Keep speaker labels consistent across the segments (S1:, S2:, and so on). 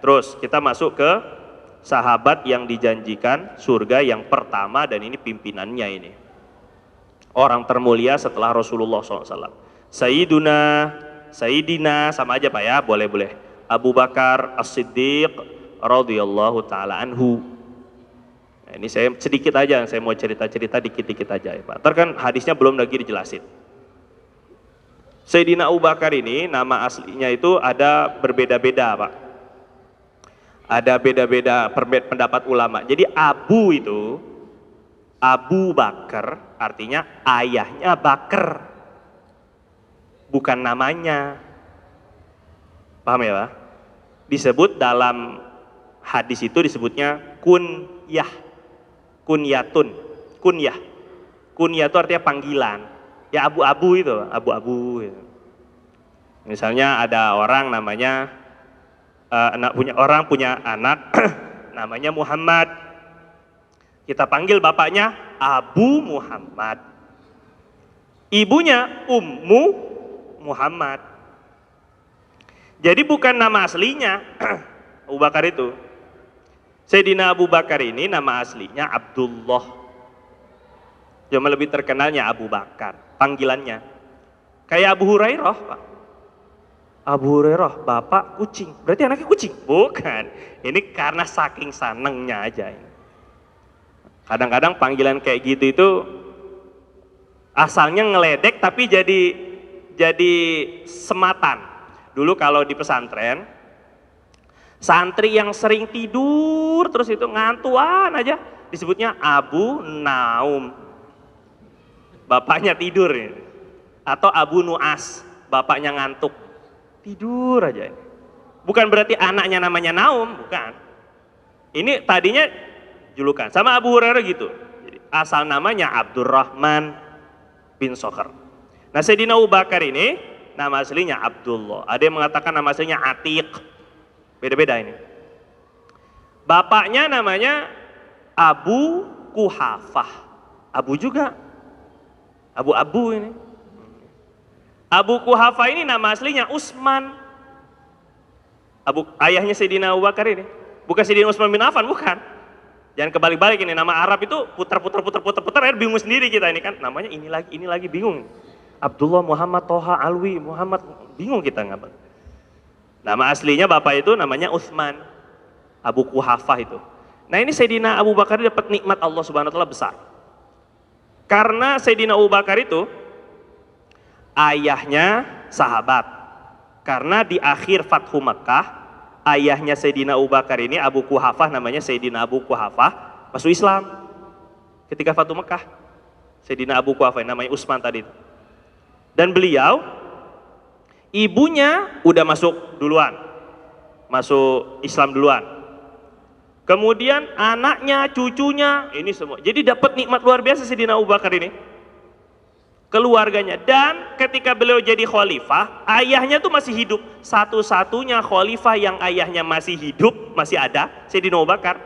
S1: Terus kita masuk ke sahabat yang dijanjikan surga yang pertama, dan ini pimpinannya ini. Orang termulia setelah Rasulullah SAW. Sayyidina sama aja Pak ya, boleh-boleh. Abu Bakar As-Siddiq radhiyallahu taala anhu. Nah, ini saya sedikit aja, saya mau cerita-cerita dikit-dikit aja ya Pak. Ntar kan hadisnya belum lagi dijelasin. Sayyidina Abu Bakar ini nama aslinya itu ada berbeda-beda Pak. Ada beda-beda pendapat ulama. Jadi Abu itu, Abu Bakar artinya ayahnya Bakar, bukan namanya. Paham ya Pak? Disebut dalam hadis itu disebutnya kunyah, kunyatun, kunyah. Kunyah itu artinya panggilan. Ya abu-abu itu, abu-abu. Gitu. Misalnya ada orang namanya punya anak namanya Muhammad. Kita panggil bapaknya Abu Muhammad. Ibunya Ummu Muhammad. Jadi bukan nama aslinya Abu Bakar itu. Sayyidina Abu Bakar ini nama aslinya Abdullah. Cuma lebih terkenalnya Abu Bakar, panggilannya. Kayak Abu Hurairah, Pak. Abu Hurairah, bapak kucing. Berarti anaknya kucing? Bukan. Ini karena saking senengnya aja. Kadang-kadang panggilan kayak gitu itu asalnya ngeledek tapi jadi sematan. Dulu kalau di pesantren, santri yang sering tidur terus itu ngantuan aja disebutnya Abu Naum. Bapaknya tidur ya. Atau Abu Nuas, bapaknya ngantuk. Tidur aja ini. Bukan berarti anaknya namanya Naum, bukan. Ini tadinya julukan. Sama Abu Hurairah gitu. Jadi, asal namanya Abdurrahman bin Sokhar. Nah, Sayyidina Abu Bakar ini nama aslinya Abdullah. Ada yang mengatakan nama aslinya Atiq. Beda-beda ini. Bapaknya namanya Abu Kuhafah. Abu juga. Abu-abu ini. Abu Kuhafah ini nama aslinya Utsman. Ayahnya Sayyidina Abu Bakar ini. Bukan Sayyidina Utsman bin Affan, bukan. Jangan kebalik-balik ini, nama Arab itu putar-putar, bingung sendiri kita ini kan. Namanya ini lagi bingung. Abdullah, Muhammad, Toha, Alwi, Muhammad, bingung kita ngapa. Nama aslinya bapak itu namanya Utsman. Abu Kuhafah itu. Nah ini Sayyidina Abu Bakar dapat nikmat Allah Subhanahu wa taala besar. Karena Sayyidina Abu Bakar itu ayahnya sahabat. Karena di akhir Fathu Mekah, ayahnya Sayyidina Abu Bakar ini, Abu Kuhafah, namanya Sayyidina Abu Kuhafah, masuk Islam. Ketika Fathu Mekah, Sayyidina Abu Kuhafah, namanya Utsman tadi. Dan beliau, ibunya udah masuk duluan, masuk Islam duluan. Kemudian anaknya, cucunya, ini semua. Jadi dapat nikmat luar biasa Sayyidina Abu Bakar ini. Keluarganya. Dan ketika beliau jadi khalifah, ayahnya tuh masih hidup. Satu-satunya khalifah yang ayahnya masih hidup, masih ada, Sayyidina Abu Bakar.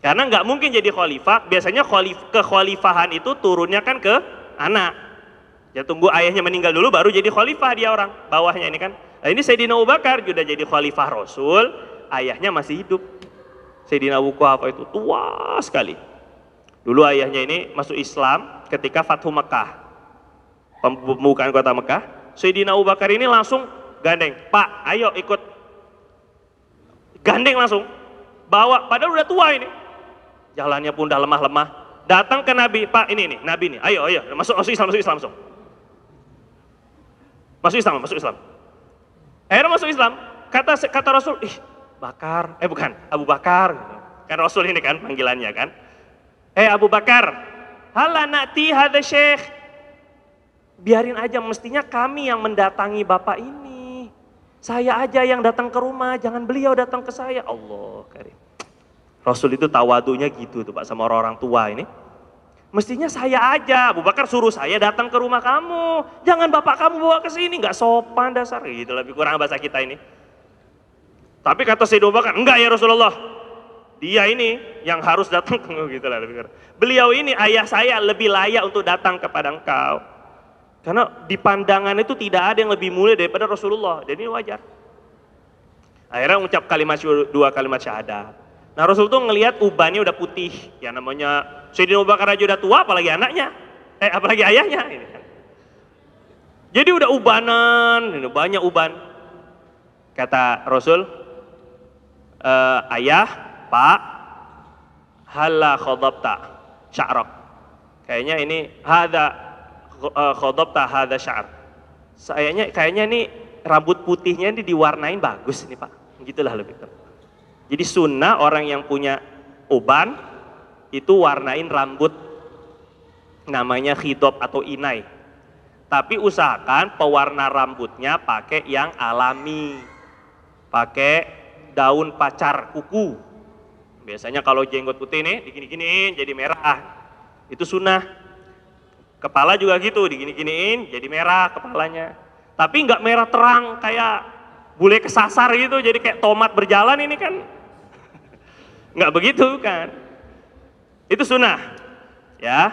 S1: Karena nggak mungkin jadi khalifah, biasanya kekhalifahan itu turunnya kan ke anak. Ya tunggu ayahnya meninggal dulu baru jadi khalifah dia orang, bawahnya ini kan. Nah, ini Sayyidina Abu Bakar sudah jadi khalifah Rasul, ayahnya masih hidup. Sayyidina Abu Kuhafah itu tua sekali. Dulu ayahnya ini masuk Islam ketika Fathu Mekah, pembukaan kota Mekah. Sayyidina Abu Bakar ini langsung gandeng, Pak ayo ikut, gandeng langsung, bawa, padahal udah tua ini, jalannya pun udah lemah-lemah, datang ke Nabi, Pak ini nih, Nabi nih, ayo masuk Islam langsung, masuk Islam. Akhirnya masuk Islam, kata Rasul, Bakar, bukan, Abu Bakar, kan Rasul ini kan panggilannya kan. Abu Bakar, hala na'ti hadza syekh. Biarin aja, mestinya kami yang mendatangi bapak ini. Saya aja yang datang ke rumah, jangan beliau datang ke saya. Allah karim. Rasul itu tawadunya gitu tuh Pak sama orang-orang tua ini. Mestinya saya aja, Abu Bakar suruh saya datang ke rumah kamu. Jangan bapak kamu bawa ke sini, nggak sopan dasar. Gitu lebih kurang bahasa kita ini. Tapi kata Sayyidina Abu Bakar, enggak ya Rasulullah. Dia ini yang harus datang gitu lah. Beliau ini ayah saya lebih layak untuk datang kepada engkau. Karena di pandangan itu tidak ada yang lebih mulia daripada Rasulullah. Dan ini wajar. Akhirnya mengucap dua kalimat syahadat. Nah Rasul tuh ngelihat ubannya udah putih, ya namanya Sayyidina Abu Bakar aja udah tua, apalagi anaknya, apalagi ayahnya. Ini kan. Jadi udah ubanan, ini banyak uban. Kata Rasul, ayah, pak, halla khadabta sya'rak. Kayaknya ini hada khadabta hada sya'ar. Kayaknya nih rambut putihnya ini diwarnain bagus nih pak. Gitulah lebih kurang. Jadi sunnah orang yang punya uban itu warnain rambut, namanya khidab atau inai. Tapi usahakan pewarna rambutnya pakai yang alami, pakai daun pacar kuku. Biasanya kalau jenggot putih nih digini-giniin jadi merah, itu sunnah. Kepala juga gitu, digini-giniin jadi merah kepalanya. Tapi nggak merah terang kayak bule kesasar gitu, jadi kayak tomat berjalan ini kan. Nggak begitu kan. Itu sunnah. Ya.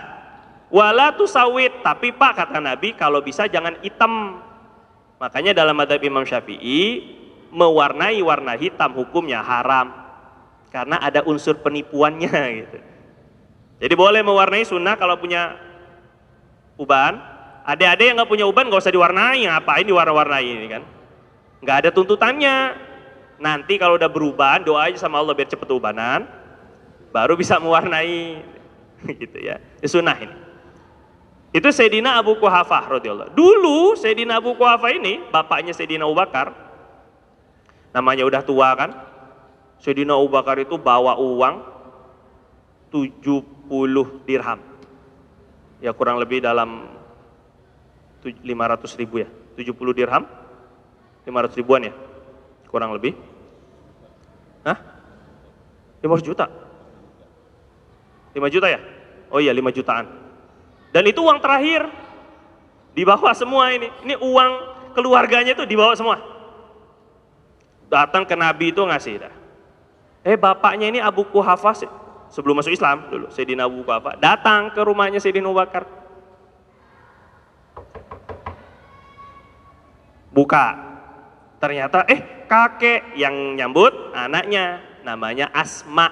S1: Wala tusawit, tapi Pak kata Nabi kalau bisa jangan hitam. Makanya dalam mazhab Imam Syafi'i mewarnai warna hitam hukumnya haram. Karena ada unsur penipuannya gitu. Jadi boleh mewarnai sunnah kalau punya uban. Adik-adik yang nggak punya uban nggak usah diwarnai, ngapain diwarna-warnai ini kan? Nggak ada tuntutannya. Nanti kalau udah beruban doa aja sama Allah biar cepet ubanan, baru bisa mewarnai, gitu ya. Sunnah ini. Itu Sayyidina Abu Quhafah radhiyallahu. Dulu Sayyidina Abu Quhafah ini bapaknya Sayyidina Abu Bakar, namanya udah tua kan? Sayyidina Abu Bakar itu bawa uang 70 dirham. Ya kurang lebih dalam 500 ribu ya, 70 dirham, 500 ribuan ya, kurang lebih. Hah? 500 juta? 5 juta ya? Oh iya 5 jutaan. Dan itu uang terakhir, dibawa semua ini uang keluarganya itu dibawa semua. Datang ke Nabi itu ngasih dah. Bapaknya ini Abu Quhafah sebelum masuk Islam dulu, Sayyidina Abu Quhafah datang ke rumahnya Sayyidina Abu Bakar. Buka, ternyata kakek yang nyambut anaknya, namanya Asma,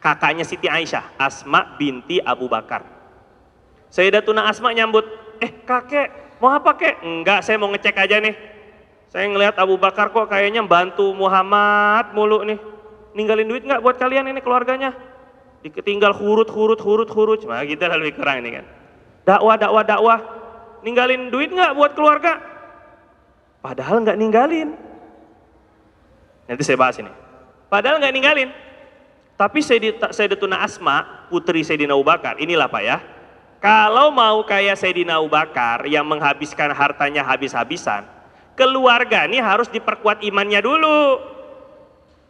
S1: kakaknya Siti Aisyah, Asma binti Abu Bakar. Sayyidatuna Asma nyambut, kakek mau apa kek? Enggak, saya mau ngecek aja nih, saya ngelihat Abu Bakar kok kayaknya bantu Muhammad mulu nih, ninggalin duit nggak buat kalian ini keluarganya? Ditinggal hurut, nah gitu lah lebih kurang ini kan. Dakwah, ninggalin duit nggak buat keluarga? Padahal nggak ninggalin. Nanti saya bahas ini. Padahal nggak ninggalin. Tapi Sayyidatuna Asma, putri Sayyidina Abu Bakar, inilah Pak ya. Kalau mau kayak Sayyidina Abu Bakar yang menghabiskan hartanya habis-habisan, keluarga ini harus diperkuat imannya dulu.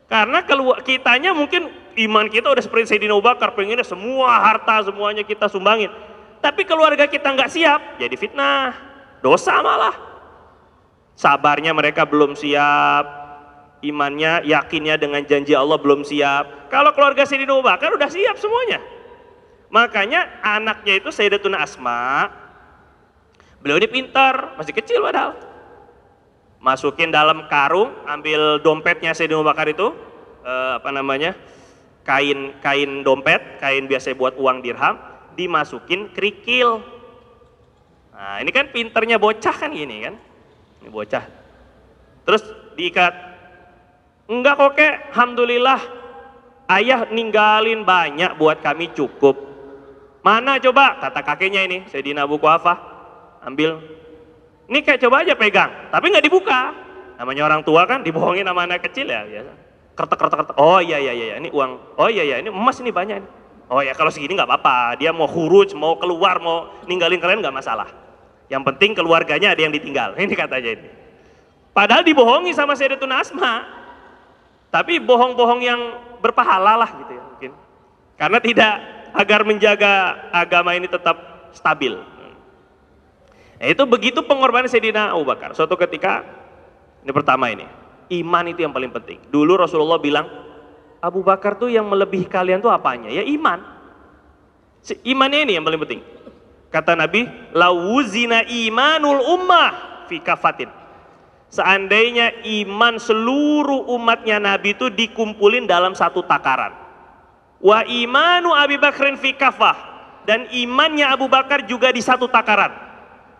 S1: Karena kitanya mungkin iman kita udah seperti Sayyidina Abu Bakar, pengennya semua harta semuanya kita sumbangin. Tapi keluarga kita nggak siap, jadi fitnah, dosa malah. Sabarnya mereka belum siap, imannya, yakinnya dengan janji Allah belum siap. Kalau keluarga Sayyidina Abu Bakar udah siap semuanya. Makanya anaknya itu Sayyidatuna Asma, beliau ini pintar, masih kecil padahal. Masukin dalam karung, ambil dompetnya Sayyidina Abu Bakar itu, kain dompet, kain biasa buat uang dirham, dimasukin kerikil. Nah ini kan pinternya bocah kan gini kan. Ini bocah. Terus diikat. Enggak kok kek, alhamdulillah ayah ninggalin banyak buat kami cukup. Mana coba? Kata kakeknya ini, Sayyidina Abu Quhafah. Ambil. Ini kayak coba aja pegang, tapi nggak dibuka. Namanya orang tua kan dibohongin sama anak kecil ya biasa. Kertek. Oh iya, ini uang. Oh iya, ini emas ini banyak. Oh ya kalau segini nggak apa-apa. Dia mau khuruj, mau keluar, mau ninggalin kalian nggak masalah. Yang penting keluarganya ada yang ditinggal. Ini katanya ini. Padahal dibohongi sama Sayyidatuna Asma. Tapi bohong-bohong yang berpahala lah gitu ya mungkin. Karena tidak, agar menjaga agama ini tetap stabil. Nah, itu begitu pengorbanan Sayyidina Abu Bakar. Suatu ketika, ini pertama ini, iman itu yang paling penting. Dulu Rasulullah bilang, Abu Bakar tuh yang melebihi kalian tuh apanya? Ya iman. Imannya ini yang paling penting. Kata Nabi, lawuzina imanul ummah fi kafatin. Seandainya iman seluruh umatnya Nabi itu dikumpulin dalam satu takaran. Wa imanu Abi Bakrin fi kafah, dan imannya Abu Bakar juga di satu takaran.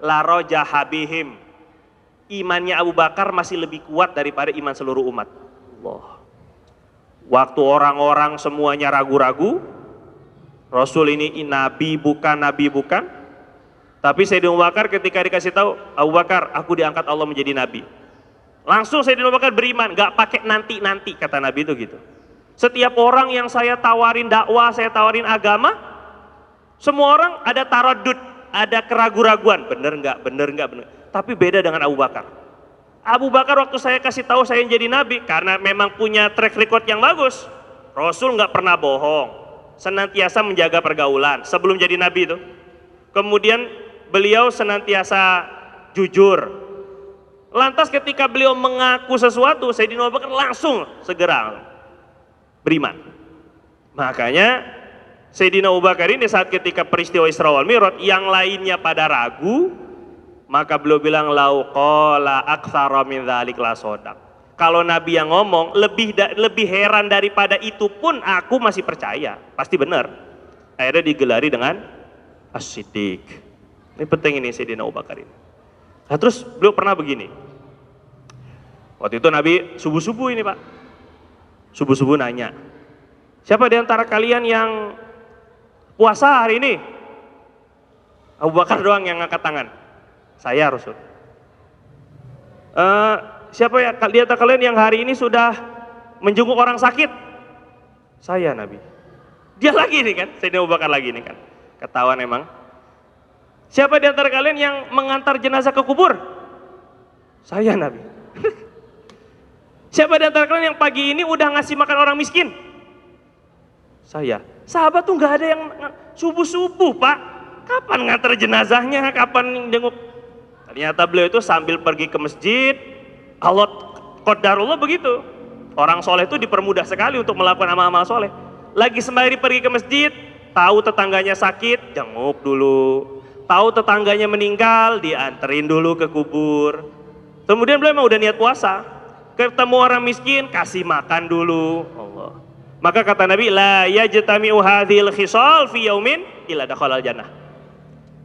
S1: La rojaha bihim, imannya Abu Bakar masih lebih kuat daripada iman seluruh umat. Allah. Waktu orang-orang semuanya ragu-ragu, Rasul ini nabi bukan, tapi Sayyidina Abu Bakar ketika dikasih tahu, Abu Bakar, aku diangkat Allah menjadi nabi, langsung Sayyidina Abu Bakar beriman, gak pakai nanti kata Nabi itu gitu. Setiap orang yang saya tawarin dakwah, saya tawarin agama, semua orang ada taradud, ada keraguan-raguan, bener nggak, tapi beda dengan Abu Bakar. Abu Bakar waktu saya kasih tahu saya jadi nabi, karena memang punya track record yang bagus. Rasul nggak pernah bohong, senantiasa menjaga pergaulan sebelum jadi nabi itu. Kemudian beliau senantiasa jujur. Lantas ketika beliau mengaku sesuatu, Sayyidina Abu Bakar langsung segera beriman. Makanya Sayyidina Abu Bakar ini saat ketika peristiwa Isra wal Mi'raj yang lainnya pada ragu, maka beliau bilang lau qala aktsara min dzalik la shodaq. Kalau Nabi yang ngomong lebih heran daripada itu pun aku masih percaya, pasti benar. Akhirnya digelari dengan As-Siddiq. Ini penting ini Sayyidina Abu Bakar ini. Nah, terus beliau pernah begini. Waktu itu Nabi subuh-subuh ini Pak. Subuh-subuh nanya, siapa di antara kalian yang puasa hari ini? Abu Bakar doang yang ngangkat tangan. Saya Rasul. Siapa ya di antara kalian yang hari ini sudah menjenguk orang sakit? Saya Nabi. Dia lagi nih kan, Sayyidina Abu Bakar lagi nih kan. Ketahuan emang. Siapa di antara kalian yang mengantar jenazah ke kubur? Saya Nabi. Siapa di antara kalian yang pagi ini udah ngasih makan orang miskin? Saya. Sahabat tuh nggak ada yang subuh-subuh Pak. Kapan ngantar jenazahnya? Kapan jenguk? Ternyata beliau itu sambil pergi ke masjid, Allah qadarullah begitu. Orang soleh itu dipermudah sekali untuk melakukan amal-amal soleh. Lagi sembari pergi ke masjid, tahu tetangganya sakit, jenguk dulu. Tahu tetangganya meninggal, dianterin dulu ke kubur. Kemudian beliau memang udah niat puasa. Ketemu orang miskin, kasih makan dulu. Allah. Maka kata Nabi, la yajtami'u hadhil khisal fi yaumin illa dakhalal jannah.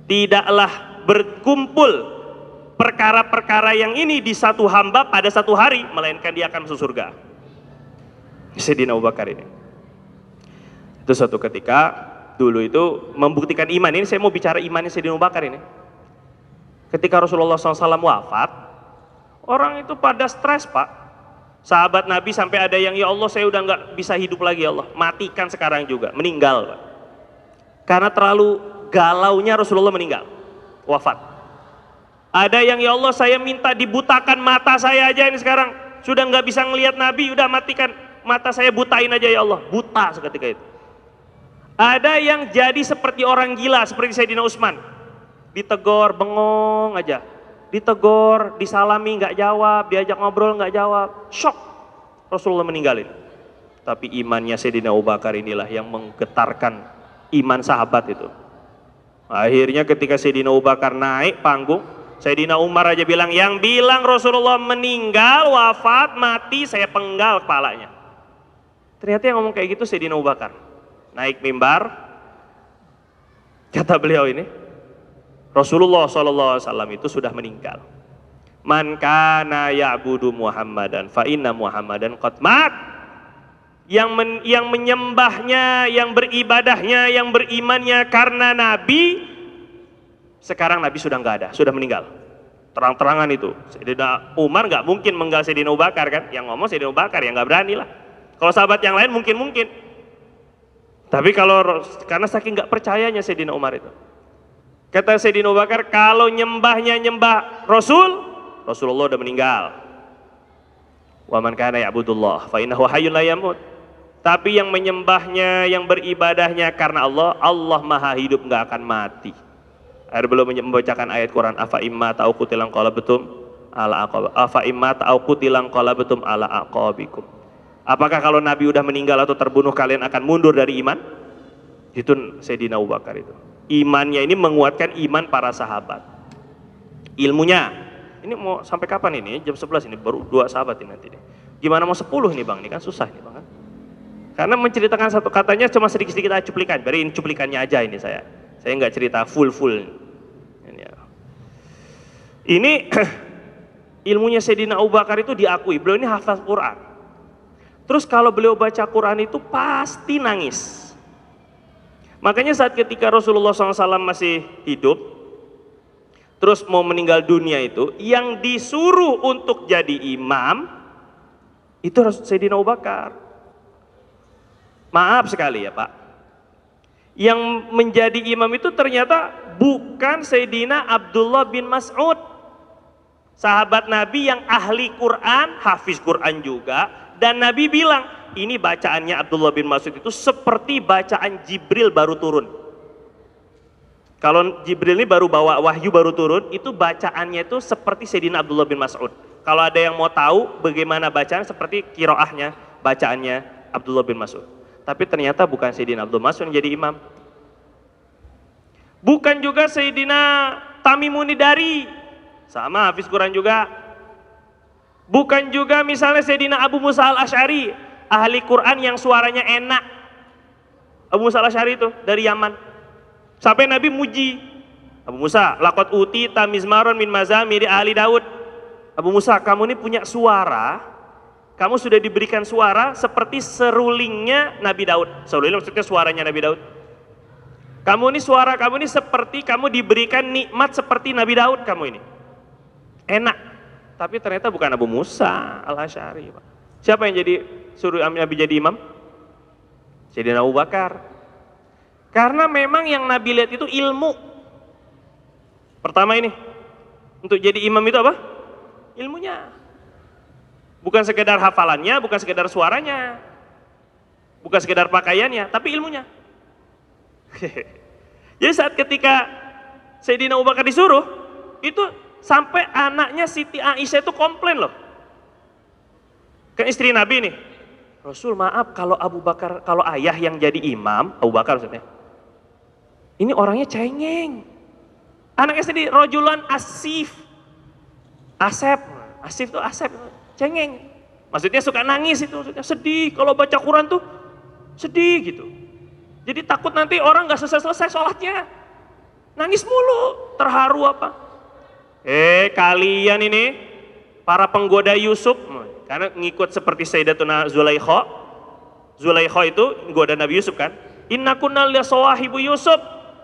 S1: Tidaklah berkumpul perkara-perkara yang ini di satu hamba pada satu hari, melainkan dia akan masuk surga. Sayyidina Abu Bakar ini. Itu suatu ketika dulu itu membuktikan iman. Ini saya mau bicara imannya Sayyidina Abu Bakar ini. Ketika Rasulullah SAW wafat, orang itu pada stres Pak. Sahabat Nabi sampai ada yang, ya Allah saya udah nggak bisa hidup lagi ya Allah, matikan sekarang juga, meninggal Pak. Karena terlalu galaunya Rasulullah meninggal, wafat. Ada yang, ya Allah saya minta dibutakan mata saya aja ini sekarang, sudah nggak bisa ngelihat Nabi, udah matikan mata saya, butain aja ya Allah, buta seketika itu. Ada yang jadi seperti orang gila, seperti Sayyidina Utsman, ditegor bengong aja, ditegor, disalami nggak jawab, diajak ngobrol nggak jawab, shock, Rasulullah meninggalin. Tapi imannya Sayyidina Abu Bakar inilah yang menggetarkan iman sahabat itu. Akhirnya ketika Sayyidina Abu Bakar naik panggung, Sayyidina Umar aja bilang, yang bilang Rasulullah meninggal, wafat, mati, saya penggal kepalanya. Ternyata yang ngomong kayak gitu Sayyidina Abu Bakar. Naik mimbar, kata beliau ini, Rasulullah SAW itu sudah meninggal. Man kana ya'budu Muhammadan fa inna Muhammadan qad mat. Yang menyembahnya, yang beribadahnya, yang berimannya karena Nabi, sekarang Nabi sudah nggak ada, sudah meninggal. Terang-terangan itu. Sayyidina Umar nggak mungkin menggal Sayyidina Abu Bakar kan? Yang ngomong Sayyidina Abu Bakar, yang nggak berani lah. Kalau sahabat yang lain mungkin. Tapi kalau karena saking nggak percayanya Sayyidina Umar itu. Kata Sayyidina Abu Bakar, kalau nyembahnya nyembah Rasulullah udah meninggal. Wa man kana ya'budullah fa innahu hayyun la yamut. Tapi yang menyembahnya, yang beribadahnya karena Allah, Allah Maha hidup, nggak akan mati. Akhirnya belum membacakan ayat Quran, afa imma ta'u qutilan qalabatum ala aqab. Afa imma ta'u qutilan qalabatum ala aqabikum. Apakah kalau Nabi udah meninggal atau terbunuh kalian akan mundur dari iman? Itu Sayyidina Abu Bakar itu. Imannya ini menguatkan iman para sahabat. Ilmunya, Ini mau sampai kapan ini? Jam 11 ini, baru 2 sahabat ini nanti deh. Gimana mau 10 ini bang? Ini kan susah ini bang kan? Karena menceritakan satu katanya cuma sedikit-sedikit aja cuplikan. Beri cuplikannya aja ini saya. Saya nggak cerita full. Ini ilmunya Sayyidina Abu Bakar itu diakui. Beliau ini hafal Quran. Terus kalau beliau baca Quran itu pasti nangis. Makanya saat ketika Rasulullah SAW masih hidup, terus mau meninggal dunia itu, yang disuruh untuk jadi imam, itu Sayyidina Abu Bakar. Maaf sekali ya Pak. Yang menjadi imam itu ternyata bukan Sayyidina Abdullah bin Mas'ud. Sahabat Nabi yang ahli Quran, hafiz Quran juga. Dan Nabi bilang, ini bacaannya Abdullah bin Mas'ud itu seperti bacaan Jibril baru turun. Kalau Jibril ini baru bawa wahyu baru turun, itu bacaannya itu seperti Sayyidina Abdullah bin Mas'ud. Kalau ada yang mau tahu bagaimana bacaan, seperti kiroahnya, bacaannya Abdullah bin Mas'ud. Tapi ternyata bukan Sayyidina Abdullah Mas'ud yang jadi imam. Bukan juga Sayyidina Tamimuni Dari, sama hafiz Quran juga. Bukan juga misalnya Sayyidina Abu Musa al-Asy'ari, ahli Quran yang suaranya enak. Abu Musa al-Asy'ari itu dari Yaman. Sampai Nabi muji, Abu Musa, laqad utita mizmaron min mazamiri ahli Daud. Abu Musa, kamu ini punya suara, kamu sudah diberikan suara seperti serulingnya Nabi Daud. Serulingnya maksudnya suaranya Nabi Daud. Kamu ini suara kamu ini seperti kamu diberikan nikmat seperti Nabi Daud kamu ini. Enak. Tapi ternyata bukan Abu Musa al-Asy'ari, Pak. Siapa yang jadi suruh Nabi jadi imam? Sayyidina Abu Bakar. Karena memang yang Nabi lihat itu ilmu. Pertama ini, untuk jadi imam itu apa? Ilmunya. Bukan sekedar hafalannya, bukan sekedar suaranya, bukan sekedar pakaiannya, tapi ilmunya. Jadi saat ketika Sayyidina Abu Bakar disuruh, itu sampai anaknya Siti Aisyah itu komplain loh. Kan istri Nabi nih. Rasul maaf kalau Abu Bakar, kalau ayah yang jadi imam, Abu Bakar maksudnya. Ini orangnya cengeng. Anaknya sendiri rojulan asif. Asif tuh asep, cengeng. Maksudnya suka nangis itu, maksudnya sedih. Kalau baca Quran tuh sedih gitu. Jadi takut nanti orang gak selesai-selesai sholatnya. Nangis mulu, terharu apa. Kalian ini, para penggoda Yusuf, karena ngikut seperti Sayyidatuna Zulaikha. Zulaikha itu nggoda Nabi Yusuf kan. Inna kunna lisawahibu Yusuf.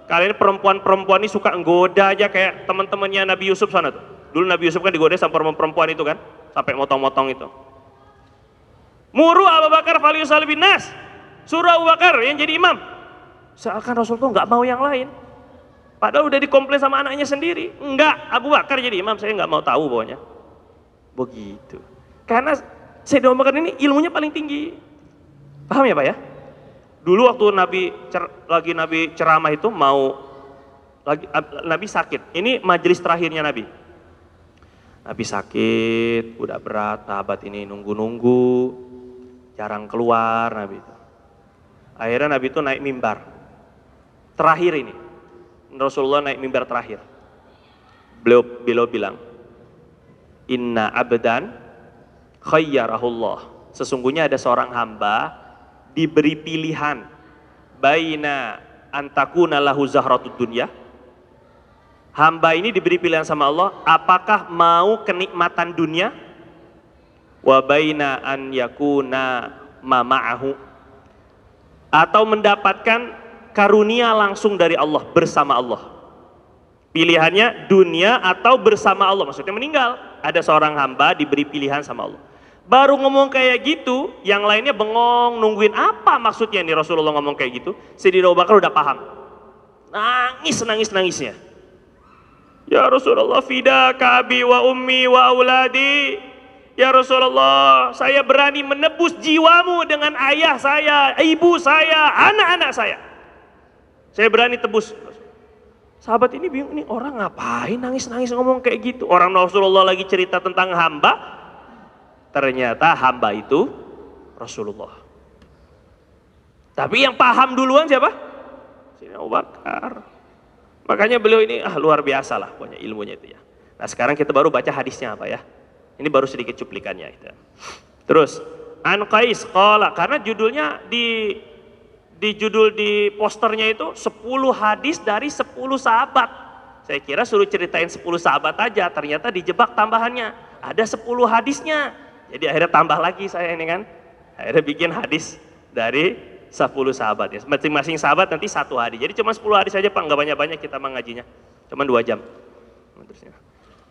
S1: Kalian perempuan-perempuan ini suka nggoda aja kayak teman-temannya Nabi Yusuf sana tuh. Dulu Nabi Yusuf kan digoda sama perempuan itu kan. Sampai motong-motong itu. Muru Abu Bakar falyusalli bin nas. Suruh Abu Bakar yang jadi imam. Seakan Rasul tuh nggak mau yang lain. Padahal udah dikomplain sama anaknya sendiri. Enggak, Abu Bakar jadi imam, saya nggak mau tahu pokoknya. Begitu. Karena Sayyidina Abu Bakar ini ilmunya paling tinggi. Paham ya Pak ya? Dulu waktu Nabi ceramah itu Nabi sakit. Ini majelis terakhirnya Nabi. Nabi sakit, udah berat, sahabat ini nunggu-nunggu, jarang keluar Nabi itu. Akhirnya Nabi itu naik mimbar. Terakhir ini, Rasulullah naik mimbar terakhir. Beliau bilang, Inna abdan khayyarahullah. Sesungguhnya ada seorang hamba diberi pilihan baina antakuna lahu zahratud dunya. Hamba ini diberi pilihan sama Allah, apakah mau kenikmatan dunia wa baina an yakuna ma ma'ahu, atau mendapatkan karunia langsung dari Allah, bersama Allah. Pilihannya dunia atau bersama Allah, maksudnya meninggal. Ada seorang hamba diberi pilihan sama Allah. Baru ngomong kayak gitu, yang lainnya bengong nungguin apa maksudnya nih Rasulullah ngomong kayak gitu. Sayyidina Abu Bakar udah paham. Nangisnya. Ya Rasulullah, fidaka abi wa ummi wa auladi. Ya Rasulullah, saya berani menebus jiwamu dengan ayah saya, ibu saya, anak-anak saya. Saya berani tebus. Sahabat ini bingung, ini orang ngapain nangis-nangis ngomong kayak gitu. Orang Rasulullah lagi cerita tentang hamba, ternyata hamba itu Rasulullah. Tapi yang paham duluan siapa? Sayyidina Abu Bakar. Makanya beliau ini luar biasa lah pokoknya ilmunya itu ya. Nah sekarang kita baru baca hadisnya apa ya. Ini baru sedikit cuplikannya itu. Terus An Qais qala, karena judulnya di judul di posternya itu 10 hadis dari 10 sahabat. Saya kira suruh ceritain 10 sahabat aja, ternyata dijebak tambahannya. Ada 10 hadisnya. Jadi akhirnya tambah lagi saya ini kan. Akhirnya bikin hadis dari 10 sahabat ya. Masing-masing sahabat nanti 1 hadis. Jadi cuma 10 hadis saja Pak, enggak banyak-banyak kita mengajinya. Cuma 2 jam. Terusnya.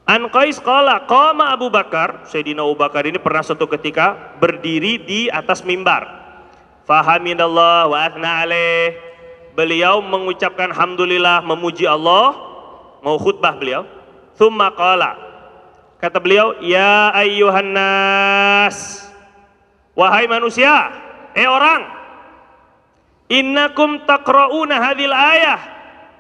S1: An Qais qala qama Abu Bakar, Sayyidina Abu Bakar ini pernah suatu ketika berdiri di atas mimbar. Fahamidallah wa athna alaih. Beliau mengucapkan alhamdulillah, memuji Allah, mau khutbah beliau. Tsumma qala, kata beliau, ya ayyuhan nas, wahai manusia, orang, innakum taqra'una hadhil ayah,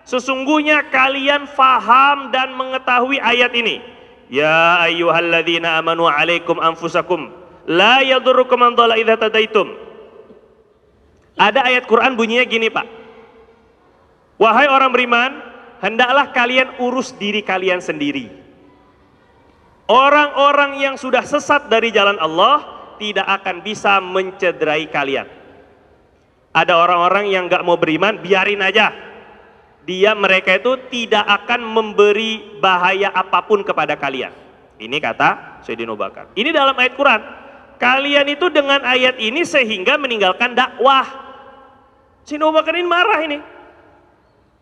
S1: sesungguhnya kalian faham dan mengetahui ayat ini. Ya ayyuhalladzina amanu alaikum anfusakum la yadurrukum man dhalla idza tadaitum. Ada ayat Quran bunyinya gini Pak. Wahai orang beriman, hendaklah kalian urus diri kalian sendiri. Orang-orang yang sudah sesat dari jalan Allah tidak akan bisa mencederai kalian. Ada orang-orang yang gak mau beriman, biarin aja. Mereka itu tidak akan memberi bahaya apapun kepada kalian. Ini kata Sayyidina Abu Bakar. Ini dalam ayat Quran. Kalian itu dengan ayat ini sehingga meninggalkan dakwah. Sayyidina Abu Bakar ini marah ini.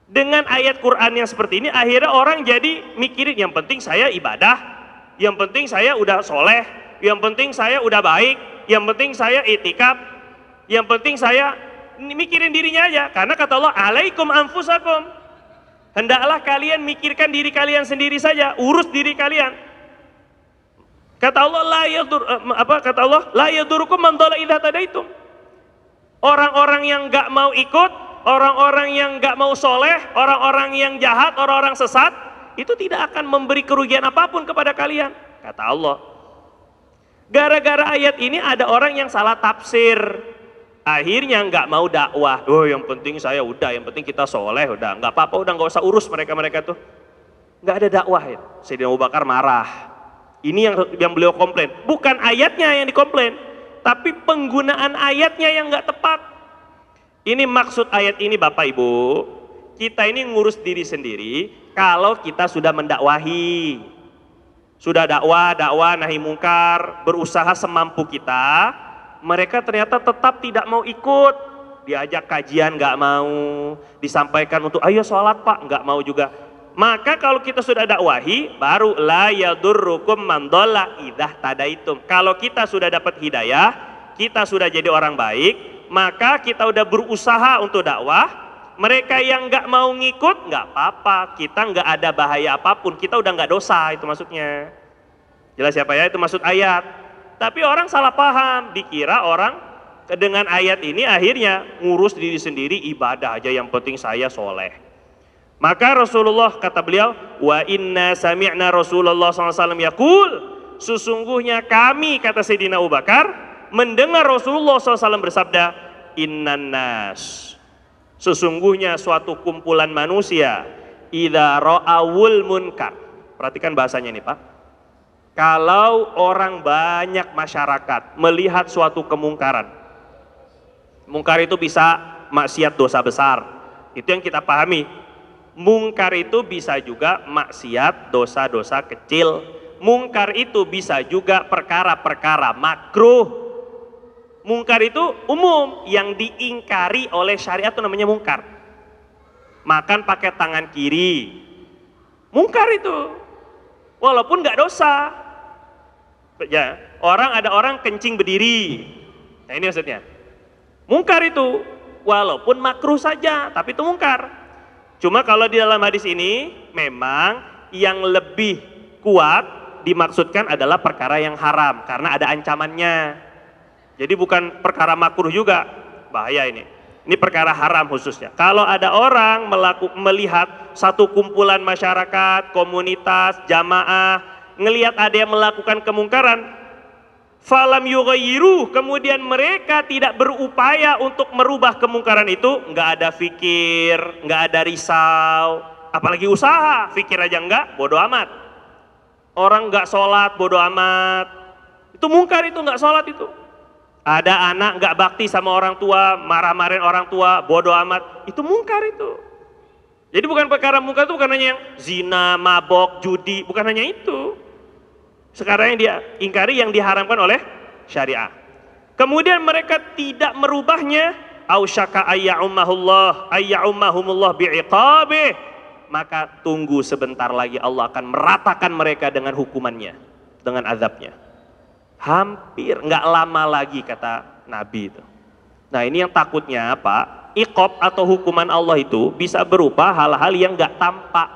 S1: Dengan ayat Quran yang seperti ini, akhirnya orang jadi mikirin yang penting saya ibadah, yang penting saya udah soleh, yang penting saya udah baik, yang penting saya itikaf, yang penting saya mikirin dirinya aja. Karena kata Allah, alaikum anfusakum, hendaklah kalian mikirkan diri kalian sendiri saja, urus diri kalian. Kata Allah, la yadurukum man dhalla idza tadaitum. Orang-orang yang gak mau ikut, orang-orang yang gak mau soleh, orang-orang yang jahat, orang-orang sesat, itu tidak akan memberi kerugian apapun kepada kalian, kata Allah. Gara-gara ayat ini ada orang yang salah tafsir, akhirnya gak mau dakwah. Oh yang penting saya udah, yang penting kita soleh udah, gak apa-apa, udah gak usah urus mereka-mereka tuh. Gak ada dakwah ya. Sayyidina Abu Bakar marah. Ini yang beliau komplain, bukan ayatnya yang dikomplain, tapi penggunaan ayatnya yang gak tepat. Ini maksud ayat ini Bapak Ibu, kita ini ngurus diri sendiri kalau kita sudah mendakwahi. Sudah dakwah nahi mungkar, berusaha semampu kita, mereka ternyata tetap tidak mau ikut. Diajak kajian gak mau, disampaikan untuk ayo sholat Pak, gak mau juga. Maka kalau kita sudah dakwahi, baru la yadurrukum man dhalla idza tadaitum. Kalau kita sudah dapat hidayah, kita sudah jadi orang baik, maka kita udah berusaha untuk dakwah. Mereka yang nggak mau ngikut, nggak apa-apa, kita nggak ada bahaya apapun, kita udah nggak dosa, itu maksudnya. Jelas siapa ya, itu maksud ayat. Tapi orang salah paham, dikira orang dengan ayat ini akhirnya ngurus diri sendiri, ibadah aja, yang penting saya soleh. Maka Rasulullah kata beliau, wa inna sami'na Rasulullah SAW yaqul, sesungguhnya kami, kata Sayyidina Abu Bakar, mendengar Rasulullah SAW bersabda, innan nas, sesungguhnya suatu kumpulan manusia, idza ra'awul munkar. Perhatikan bahasanya ini Pak. Kalau orang banyak masyarakat melihat suatu kemungkaran, mungkar itu bisa maksiat dosa besar, itu yang kita pahami. Mungkar itu bisa juga maksiat dosa-dosa kecil. Mungkar itu bisa juga perkara-perkara makruh. Mungkar itu umum, yang diingkari oleh syariat itu namanya mungkar. Makan pakai tangan kiri, mungkar itu, walaupun nggak dosa. Ya, ada orang kencing berdiri, nah ini maksudnya. Mungkar itu, walaupun makruh saja, tapi itu mungkar. Cuma kalau di dalam hadis ini memang yang lebih kuat dimaksudkan adalah perkara yang haram karena ada ancamannya. Jadi bukan perkara makruh juga, bahaya ini. Ini perkara haram khususnya. Kalau ada orang melihat satu kumpulan masyarakat, komunitas, jamaah, ngelihat ada yang melakukan kemungkaran, falam yughayyiru, kemudian mereka tidak berupaya untuk merubah kemungkaran itu, nggak ada fikir, nggak ada risau, apalagi usaha, fikir aja enggak, bodoh amat. Orang nggak sholat, bodoh amat. Itu mungkar, itu nggak sholat itu. Ada anak nggak bakti sama orang tua, marah-marahin orang tua, bodoh amat. Itu mungkar itu. Jadi bukan perkara mungkar itu bukan hanya yang zina, mabok, judi, bukan hanya itu. Sekarang yang dia ingkari yang diharamkan oleh syariah. Kemudian mereka tidak merubahnya, ausyaka ayya'ummahumullah bi'iqabih, maka tunggu sebentar lagi Allah akan meratakan mereka dengan hukumannya, dengan azabnya. Hampir nggak lama lagi kata Nabi itu. Nah ini yang takutnya apa? Iqab atau hukuman Allah itu bisa berupa hal-hal yang nggak tampak.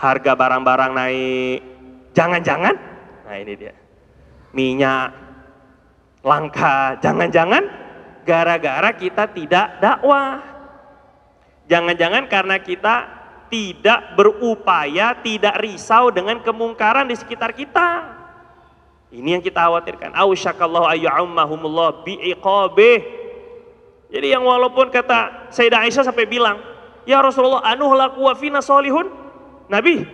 S1: Harga barang-barang naik, jangan-jangan, nah ini dia, minyak langka, jangan-jangan gara-gara kita tidak dakwah. Jangan-jangan karena kita tidak berupaya, tidak risau dengan kemungkaran di sekitar kita. Ini yang kita khawatirkan. Ausyakallahu ayyuhammahumullah bi'iqabih. Jadi yang walaupun kata Sayyidah Aisyah sampai bilang, ya Rasulullah anuhlaku wa fina solihun. Nabi,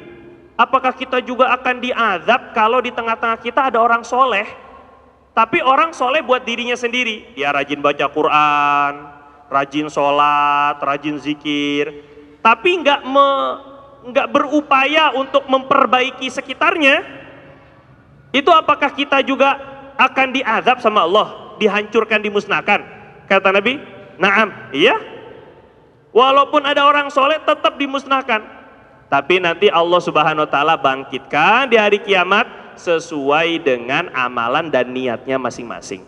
S1: apakah kita juga akan diazab kalau di tengah-tengah kita ada orang soleh? Tapi orang soleh buat dirinya sendiri. Dia rajin baca Quran, rajin sholat, rajin zikir. Tapi nggak berupaya untuk memperbaiki sekitarnya. Itu apakah kita juga akan diazab sama Allah? Dihancurkan, dimusnahkan? Kata Nabi, na'am, iya. Walaupun ada orang soleh tetap dimusnahkan. Tapi nanti Allah Subhanahu wa ta'ala bangkitkan di hari kiamat sesuai dengan amalan dan niatnya masing-masing.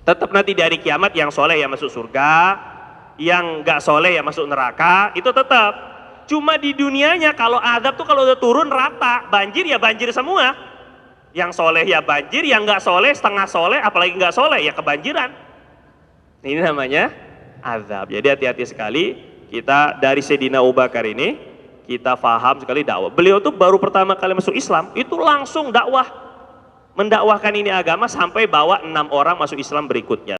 S1: Tetap nanti di hari kiamat yang soleh yang masuk surga, yang gak soleh yang masuk neraka, itu tetap. Cuma di dunianya kalau azab tuh kalau udah turun rata, banjir ya banjir semua. Yang soleh ya banjir, yang gak soleh setengah soleh, apalagi gak soleh ya kebanjiran. Ini namanya azab. Jadi hati-hati sekali kita dari Sayyidina Abu Bakar ini kita paham sekali dakwah. Beliau tuh baru pertama kali masuk Islam itu langsung dakwah, mendakwahkan ini agama sampai bawa 6 orang masuk Islam berikutnya.